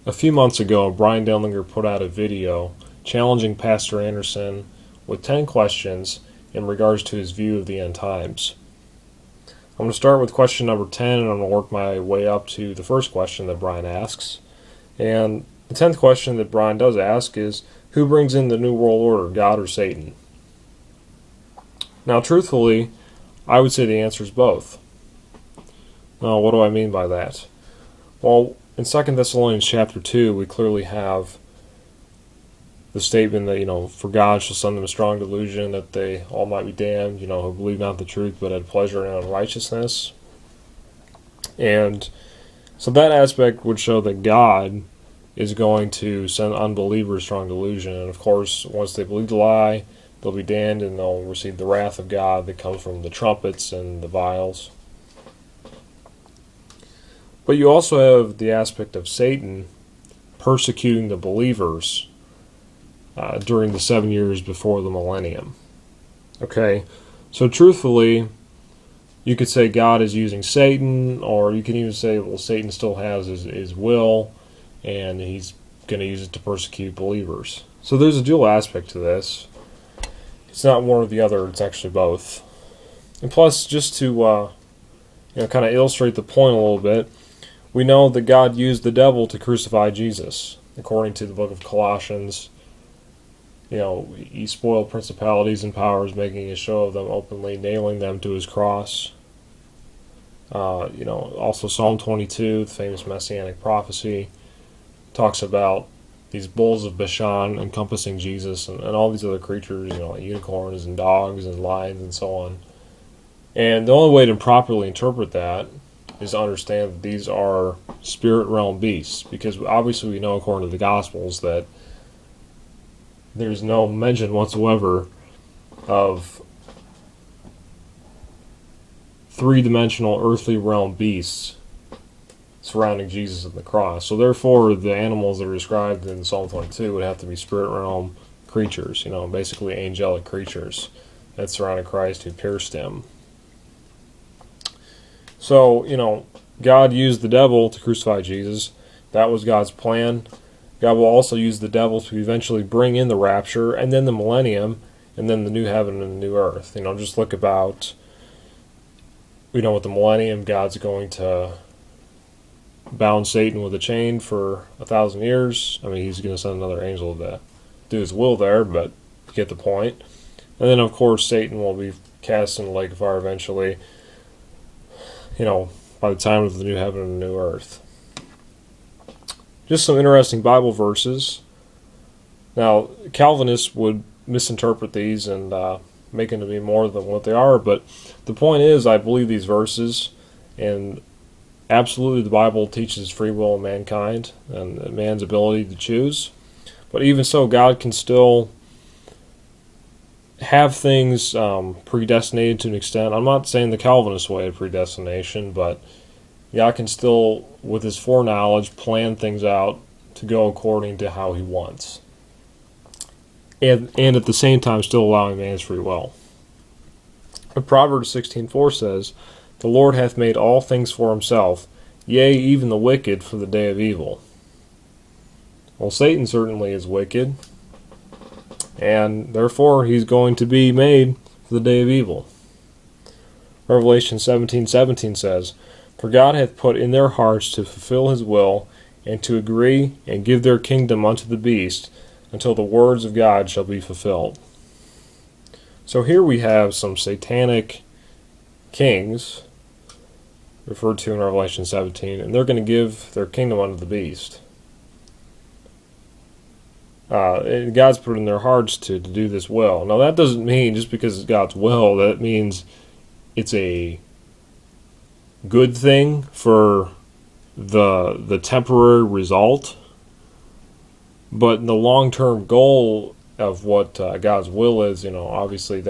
A few months ago, Bryan Denlinger put out a video challenging Pastor Anderson with 10 questions in regards to his view of the end times. I'm going to start with question number 10, and I'm going to work my way up to the first question that Bryan asks. And the 10th question that Bryan does ask is, who brings in the New World Order, God or Satan? Now, truthfully, I would say the answer is both. Now, what do I mean by that? Well, in 2 Thessalonians chapter 2, we clearly have the statement that, for God shall send them a strong delusion that they all might be damned, who believe not the truth but had pleasure in unrighteousness. And so that aspect would show that God is going to send unbelievers strong delusion. And of course, once they believe the lie, they'll be damned and they'll receive the wrath of God that comes from the trumpets and the vials. But you also have the aspect of Satan persecuting the believers during the 7 years before the millennium. Okay, so truthfully, you could say God is using Satan, or you can even say, well, Satan still has his will, and he's going to use it to persecute believers. So there's a dual aspect to this. It's not one or the other, it's actually both. And plus, just to kind of illustrate the point a little bit, we know that God used the devil to crucify Jesus. According to the book of Colossians, he spoiled principalities and powers, making a show of them openly, nailing them to his cross. Also Psalm 22, the famous messianic prophecy, talks about these bulls of Bashan encompassing Jesus and all these other creatures, like unicorns and dogs and lions and so on. And the only way to properly interpret that is to understand that these are spirit realm beasts, because obviously we know according to the Gospels that there's no mention whatsoever of three-dimensional earthly realm beasts surrounding Jesus at the cross. So therefore, the animals that are described in Psalm 22 would have to be spirit realm creatures, basically angelic creatures that surrounded Christ who pierced him. So, God used the devil to crucify Jesus. That was God's plan. God will also use the devil to eventually bring in the rapture, and then the millennium, and then the new heaven and the new earth. Just look about, with the millennium, God's going to bound Satan with a chain for 1,000 years. He's going to send another angel to do his will there, but you get the point. And then, of course, Satan will be cast in the lake of fire eventually, by the time of the new heaven and the new earth. Just some interesting Bible verses. Now, Calvinists would misinterpret these and make them to be more than what they are, but the point is, I believe these verses, and absolutely the Bible teaches free will of mankind and man's ability to choose. But even so, God can still have things predestinated to an extent. I'm not saying the Calvinist way of predestination, but God can still, with his foreknowledge, plan things out to go according to how he wants. And at the same time still allowing man's free will. But Proverbs 16:4 says, "The Lord hath made all things for himself, yea, even the wicked for the day of evil." Well, Satan certainly is wicked, and therefore he's going to be made for the day of evil. Revelation 17:17 says, "For God hath put in their hearts to fulfill his will, and to agree and give their kingdom unto the beast, until the words of God shall be fulfilled." So here we have some satanic kings, referred to in Revelation 17, and they're going to give their kingdom unto the beast. And God's put in their hearts to do this will. Now that doesn't mean just because it's God's will, that means it's a good thing for the temporary result. But the long-term goal of what God's will is, obviously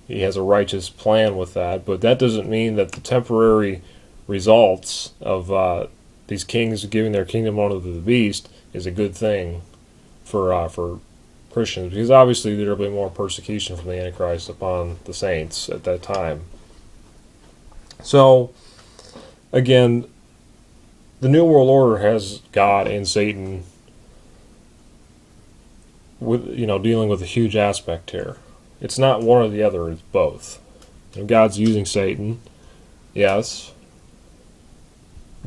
he has a righteous plan with that. But that doesn't mean that the temporary results of these kings giving their kingdom unto the beast is a good thing for Christians, because obviously there will be more persecution from the Antichrist upon the saints at that time. So, again, the New World Order has God and Satan with dealing with a huge aspect here. It's not one or the other, it's both. And God's using Satan, yes.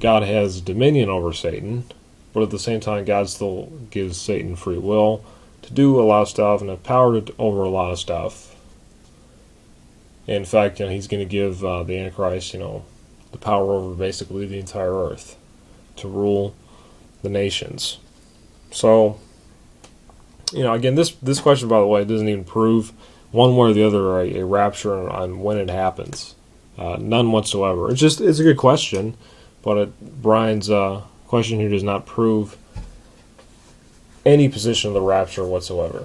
God has dominion over Satan, but at the same time God still gives Satan free will to do a lot of stuff and have power over a lot of stuff. In fact, he's going to give the Antichrist, the power over basically the entire earth to rule the nations. So, again, this question, by the way, doesn't even prove one way or the other a rapture on when it happens. None whatsoever. It's a good question, but Bryan's question here does not prove any position of the rapture whatsoever.